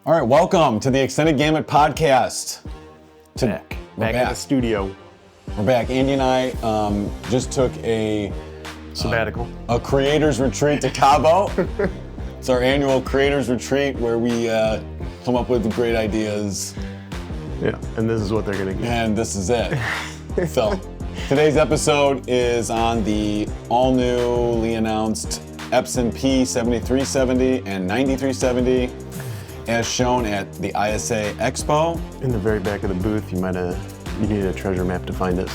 All right, welcome to the Extended Gamut podcast. Back at the studio. We're back. Andy and I just took a Sabbatical. A creators retreat to Cabo. It's our annual creators retreat where we come up with great ideas. Yeah, and this is what they're gonna get. And this is it. So today's episode is on the all newly announced EPSON P7370 and 9370 as shown at the ISA Expo. In the very back of the booth, you need a treasure map to find it.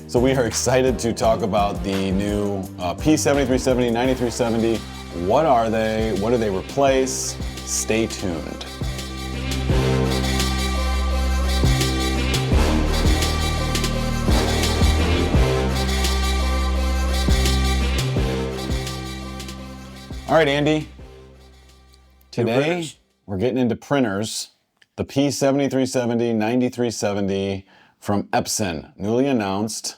So we are excited to talk about the new P7370, 9370. What are they? What do they replace? Stay tuned. All right, Andy. Today we're getting into printers. The P7370, 9370 from EPSON, newly announced.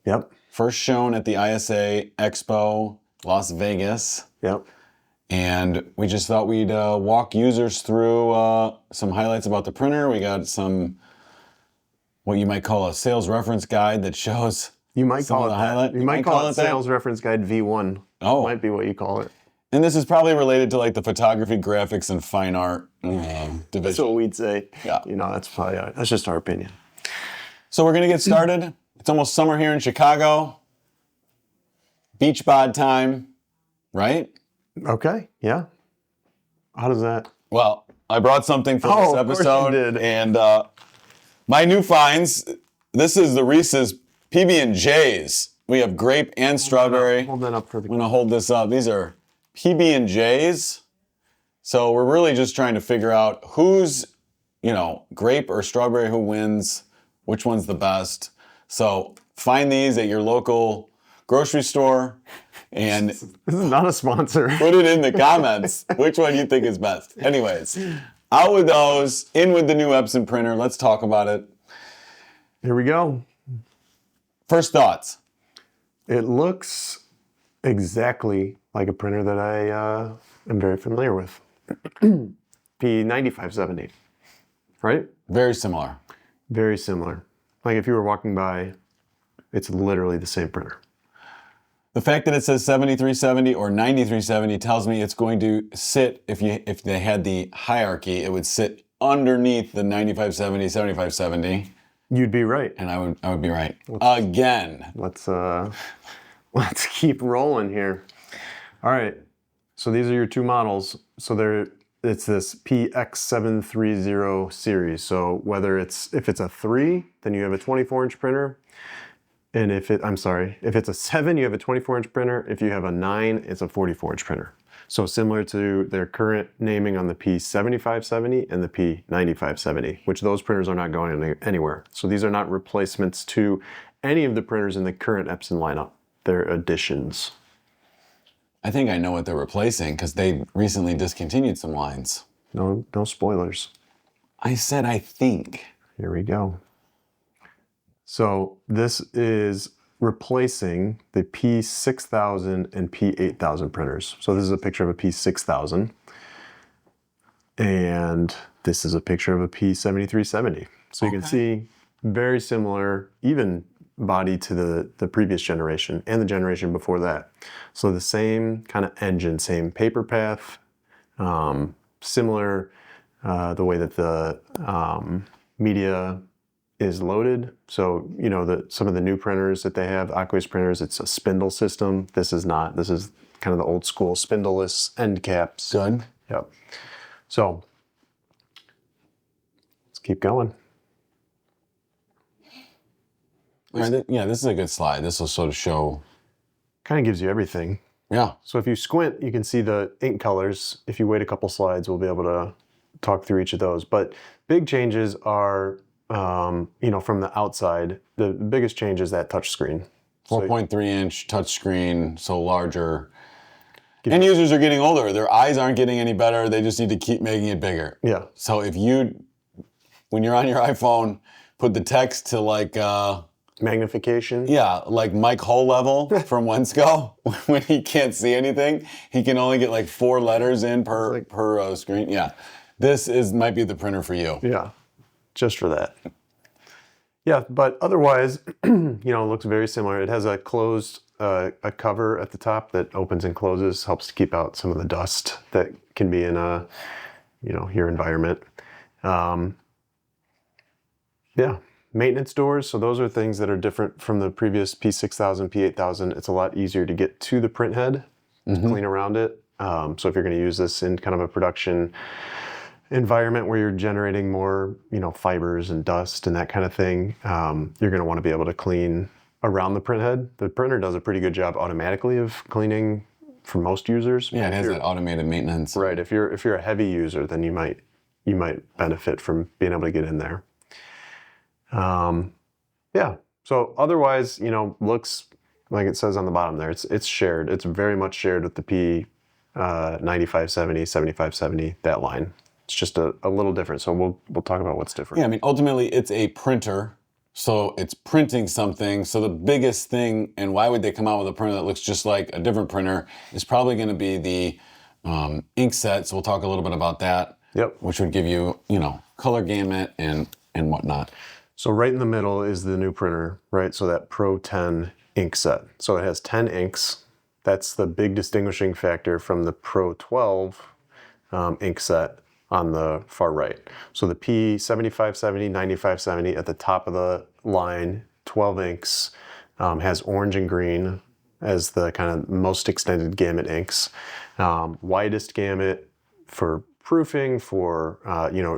Yep. First shown at the ISA Expo, Las Vegas. Yep. And we just thought we'd walk users through some highlights about the printer. We got some, what you might call a sales reference guide that shows You might some call of it the that. highlight. You might call it that? Sales Reference Guide V1. Oh. Might be what you call it. And this is probably related to like the photography, graphics, and fine art division. That's what we'd say. Yeah. You know, that's just our opinion. So we're gonna get started. It's almost summer here in Chicago. Beach bod time, right? Okay, yeah. How does that? Well, I brought something for this Of course episode, you did. and my new finds. This is the Reese's PB&Js. We have grape and strawberry. Hold that up for I'm the... gonna hold this up. These are PB&Js. So we're really just trying to figure out who's, grape or strawberry, who wins, which one's the best. So find these at your local grocery store and This is not a sponsor. put it in the comments which one you think is best. Anyways, out with those, in with the new Epson printer. Let's talk about it. Here we go. First thoughts. It looks exactly like a printer that I am very familiar with. P9370, right? Very similar. Very similar. Like if you were walking by, it's literally the same printer. The fact that it says 7370 or 9370 tells me it's going to sit, if they had the hierarchy, it would sit underneath the 9570, 7570. You'd be right. And I would be right. Again. Let's keep rolling here. All right. So these are your two models. So it's this PX730 series. So if it's a 3, then you have a 24-inch printer. And if it's a 7, you have a 24-inch printer. If you have a 9, it's a 44-inch printer. So similar to their current naming on the P7570 and the P9570, which those printers are not going anywhere. So these are not replacements to any of the printers in the current Epson lineup. They're additions. I think I know what they're replacing because they recently discontinued some lines. No spoilers. I said I think. Here we go. So this is replacing the P6000 and P8000 printers. So this is a picture of a P6000. And this is a picture of a P7370. So you can see very similar, even body to the previous generation and the generation before that. So the same kind of engine, same paper path, similar the way that the media is loaded. So, some of the new printers that they have, aqueous printers, it's a spindle system. This is not. This is kind of the old school spindleless end caps. Good. Yep. So, let's keep going. All right, this is a good slide. This will sort of show. Kind of gives you everything. Yeah. So if you squint, you can see the ink colors. If you wait a couple slides, we'll be able to talk through each of those. But big changes are, from the outside, the biggest change is that touch screen. 4.3-inch touchscreen, so larger. End users are getting older. Their eyes aren't getting any better. They just need to keep making it bigger. Yeah. So when you're on your iPhone, put the text to like magnification. Yeah, like Mike Hull level from Wensco. When he can't see anything, he can only get like 4 letters in per screen. Yeah, might be the printer for you. Yeah, just for that. Yeah, but otherwise, you know, it looks very similar. It has a closed a cover at the top that opens and closes, helps to keep out some of the dust that can be in your environment. Yeah, maintenance doors. So those are things that are different from the previous P6000, P8000. It's a lot easier to get to the print head, to clean around it. So if you're going to use this in kind of a production environment where you're generating more, fibers and dust and that kind of thing, you're going to want to be able to clean around the print head. The printer does a pretty good job automatically of cleaning for most users. Yeah, it has that automated maintenance. Right. If you're a heavy user, then you might benefit from being able to get in there. Yeah. So otherwise, looks like it says on the bottom there. It's shared. It's very much shared with the P9370, 7570, that line. It's just a little different. So we'll talk about what's different. Yeah, I mean, ultimately it's a printer. So it's printing something. So the biggest thing, and why would they come out with a printer that looks just like a different printer, is probably going to be the ink set. So we'll talk a little bit about that. Yep. Which would give you, color gamut and whatnot. So right in the middle is the new printer, right? So that Pro 10 ink set. So it has 10 inks. That's the big distinguishing factor from the Pro 12 ink set on the far right. So the P7570, 9570 at the top of the line, 12 inks, has orange and green as the kind of most extended gamut inks. Widest gamut for proofing, for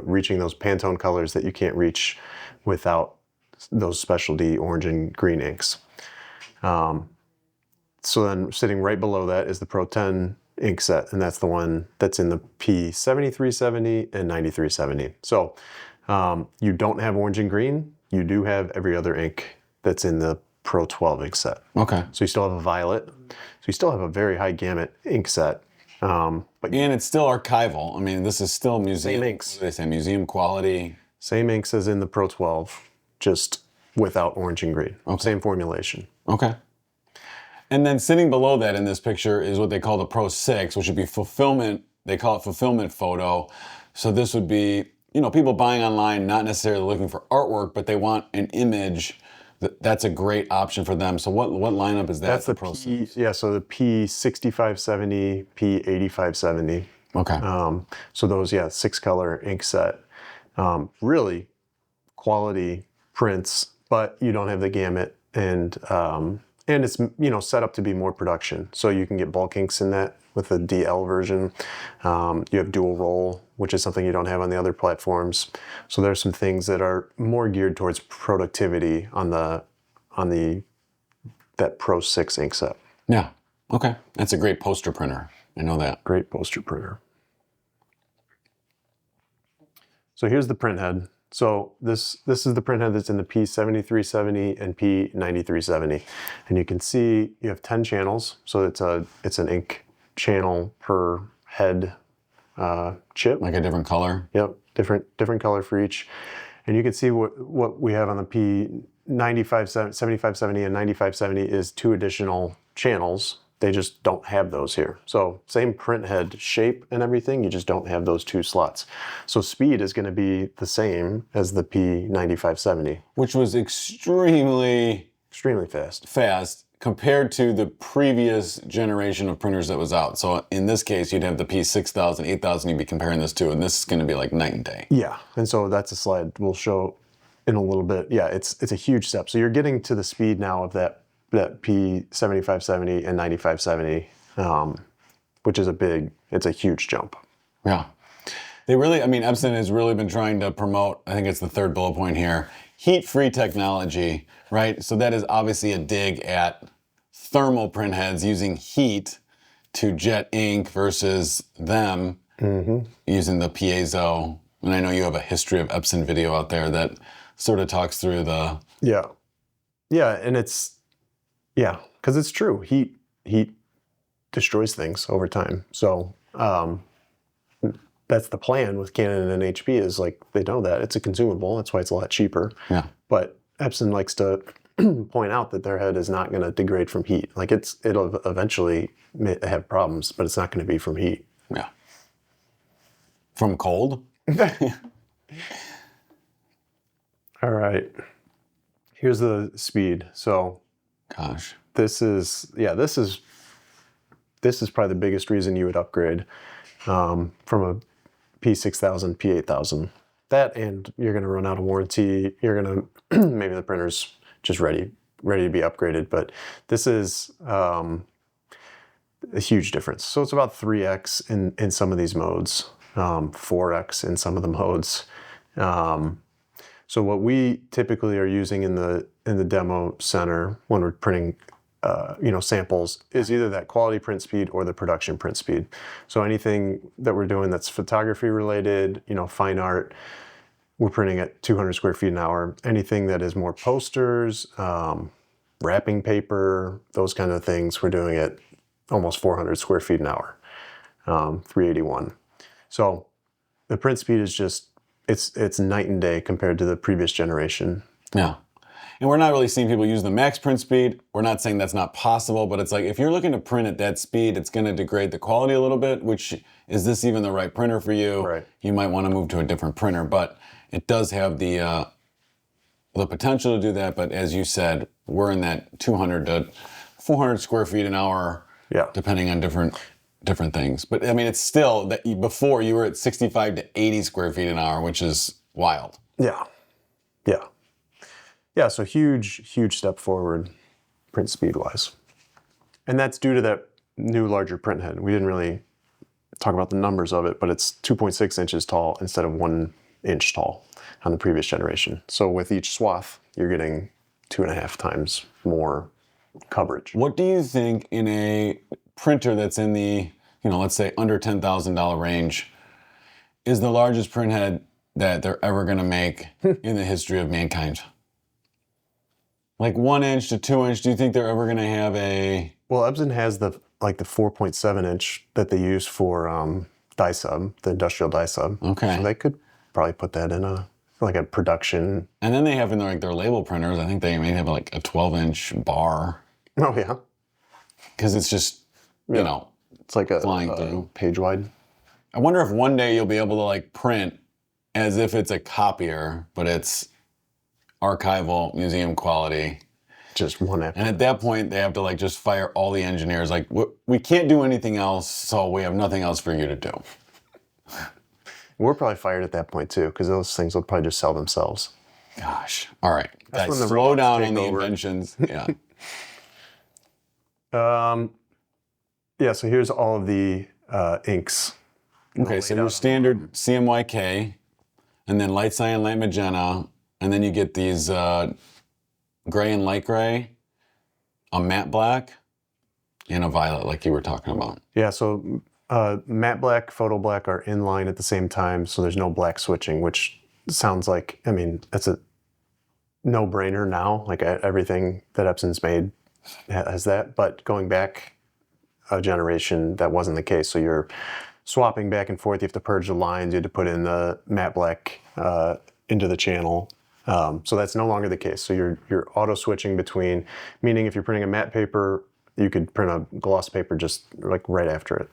reaching those Pantone colors that you can't reach without those specialty orange and green inks. So then sitting right below that is the Pro 10 ink set, and that's the one that's in the P7370 and 9370. So you don't have orange and green. You do have every other ink that's in the Pro 12 ink set. Okay. So you still have a violet. So you still have a very high gamut ink set. And it's still archival. I mean, this is still museum. Same inks. What do they say? Museum quality. Same inks as in the Pro 12, just without orange and green. Okay. Same formulation. Okay. And then sitting below that in this picture is what they call the Pro 6, which would be fulfillment. They call it fulfillment photo. So this would be, people buying online, not necessarily looking for artwork, but they want an image. That's a great option for them. So what lineup is that? That's the Pro 6? Yeah, so the P6570, P8570. Okay. So those, 6-color ink set. Really quality prints, but you don't have the gamut, and it's set up to be more production. So you can get bulk inks in that with the DL version. You have dual roll, which is something you don't have on the other platforms. So there's some things that are more geared towards productivity on that Pro 6 ink set. Yeah. Okay. That's a great poster printer. I know that. Great poster printer. So here's the print head. So this is the print head that's in the P7370 and P9370. And you can see you have 10 channels. So it's an ink channel per head chip. Like a different color? Yep, different color for each. And you can see what we have on the P7570 and 9570 is 2 additional channels. They just don't have those here. So same print head shape and everything, you just don't have those 2 slots. So speed is going to be the same as the P9570. Which was extremely fast compared to the previous generation of printers that was out. So in this case, you'd have the P6000, 8000 you'd be comparing this to, and this is going to be like night and day. Yeah, and so that's a slide we'll show in a little bit. Yeah, it's a huge step. So you're getting to the speed now of that P7570 and 9570, which is it's a huge jump. Yeah. Epson has really been trying to promote, I think it's the 3rd bullet point here, heat-free technology, right? So that is obviously a dig at thermal print heads using heat to jet ink versus them using the piezo. And I know you have a history of Epson video out there that sort of talks through the... Yeah, and because it's true. Heat destroys things over time. So that's the plan with Canon and HP, is like, they know that it's a consumable. That's why it's a lot cheaper. Yeah. But Epson likes to point out that their head is not going to degrade from heat. Like it'll eventually have problems, but it's not going to be from heat. Yeah. From cold? All right. Here's the speed. So Gosh. this is probably the biggest reason you would upgrade from a P6000, P8000. That, and you're going to run out of warranty. You're going to maybe the printer's just ready to be upgraded. But this is a huge difference. So it's about 3x in some of these modes, 4x in some of the modes. So what we typically are using in the demo center when we're printing samples is either that quality print speed or the production print speed. So anything that we're doing that's photography related, fine art, we're printing at 200 square feet an hour. Anything that is more posters, wrapping paper, those kind of things, we're doing at almost 400 square feet an hour, 381. So the print speed is just, it's night and day compared to the previous generation. Yeah. And we're not really seeing people use the max print speed. We're not saying that's not possible, but it's like if you're looking to print at that speed, it's going to degrade the quality a little bit, which is this even the right printer for you? Right. You might want to move to a different printer, but it does have the potential to do that. But as you said, we're in that 200 to 400 square feet an hour, depending on different things. But I mean, it's still that before you were at 65 to 80 square feet an hour, which is wild. Yeah. So huge step forward print speed wise. And that's due to that new larger print head. We didn't really talk about the numbers of it, but it's 2.6 inches tall instead of 1 inch tall on the previous generation. So with each swath, you're getting 2.5 times more coverage. What do you think in a printer that's in the, let's say under $10,000 range, is the largest print head that they're ever going to make in the history of mankind? Like 1 inch to 2 inch, do you think they're ever going to have a... Well, Epson has the 4.7 inch that they use for die sub, the industrial die sub. Okay. So they could probably put that in a production. And then they have in their label printers, I think they may have like a 12-inch bar. Oh, yeah. Because it's just, it's like a flying through. Page wide. I wonder if one day you'll be able to print as if it's a copier, but it's archival, museum quality. Just one after. And at that point, they have to just fire all the engineers. We can't do anything else, so we have nothing else for you to do. We're probably fired at that point too, because those things will probably just sell themselves. Gosh. All right. That's Guys, when the slow robots down take on the over. inventions. Yeah. So here's all of the inks. Okay, so your standard CMYK, and then light cyan, light magenta, and then you get these gray and light gray, a matte black, and a violet, like you were talking about. Yeah, so matte black, photo black are in line at the same time, so there's no black switching, which sounds like, that's a no-brainer now. Like everything that Epson's made has that, but going back a generation, that wasn't the case. So you're swapping back and forth. You have to purge the lines. You had to put in the matte black into the channel. So that's no longer the case. So you're auto switching between, meaning if you're printing a matte paper, you could print a gloss paper just right after it.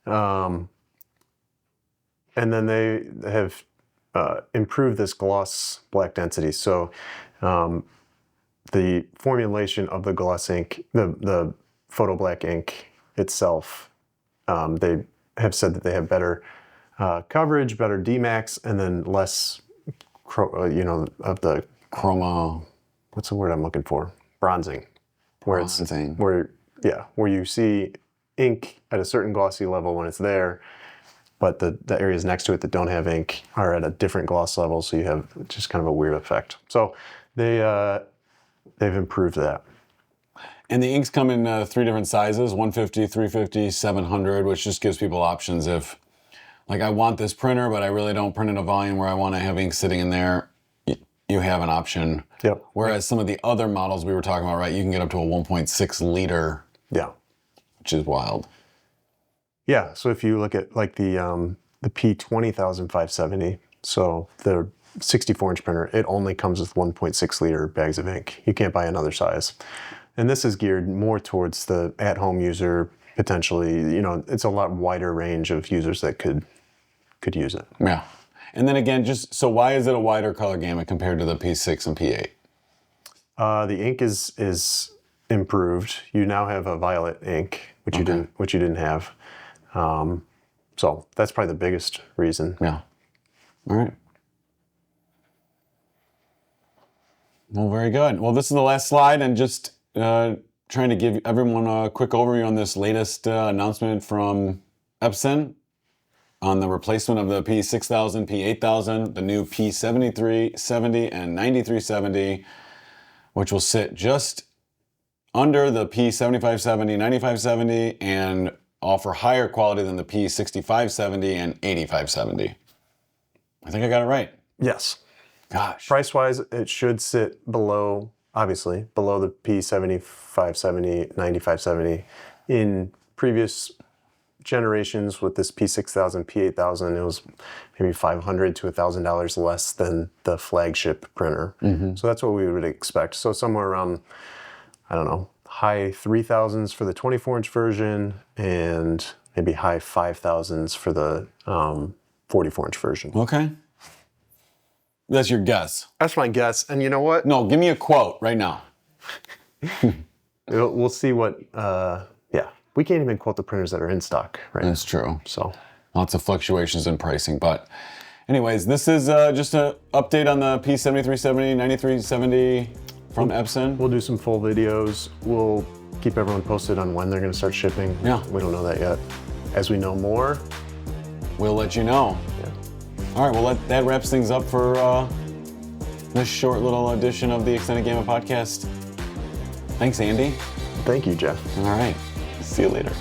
And then they have improved this gloss black density. So the formulation of the gloss ink, the photo black ink itself, they have said that they have better coverage, better Dmax, and then less, of the Chroma. What's the word I'm looking for? Bronzing. Bronzing. Where you see ink at a certain glossy level when it's there, but the areas next to it that don't have ink are at a different gloss level, so you have just kind of a weird effect. So they've improved that. And the inks come in 3 different sizes, 150, 350, 700, which just gives people options if, I want this printer, but I really don't print in a volume where I want to have ink sitting in there. You have an option. Yep. Whereas some of the other models we were talking about, right, you can get up to a 1.6 liter. Yeah. Which is wild. Yeah, so if you look at the P7370, so the 64-inch printer, it only comes with 1.6 liter bags of ink. You can't buy another size. And this is geared more towards the at-home user, potentially, it's a lot wider range of users that could use it. Yeah. And then again, just so why is it a wider color gamut compared to the P6 and P8? The ink is improved. You now have a violet ink, which you didn't have. So that's probably the biggest reason. Yeah. All right. Well, very good. Well, this is the last slide, and just trying to give everyone a quick overview on this latest announcement from EPSON on the replacement of the P6000, P8000, the new P7370 and 9370, which will sit just under the P7570, 9570, and offer higher quality than the P6570 and 8570. I think I got it right. Yes. Gosh. Price-wise, it should sit below, obviously, below the P7570, 9570. In previous generations with this P6000, P8000, it was maybe $500 to $1,000 less than the flagship printer. So that's what we would expect. So somewhere around, I don't know, high 3,000s for the 24-inch version and maybe high 5,000s for the 44-inch version. Okay. That's your guess. That's my guess. And you know what? No, give me a quote right now. We'll see what, yeah. We can't even quote the printers that are in stock right now. That's true. So lots of fluctuations in pricing. But anyways, this is just an update on the P7370, 9370 from EPSON. we'll do some full videos. We'll keep everyone posted on when they're going to start shipping. Yeah. We don't know that yet. As we know more, We'll let you know. yeah. All right, well, that wraps things up for this short little edition of the Extended Gamut podcast. Thanks, Andy. Thank you, Jeff. All right, see you later.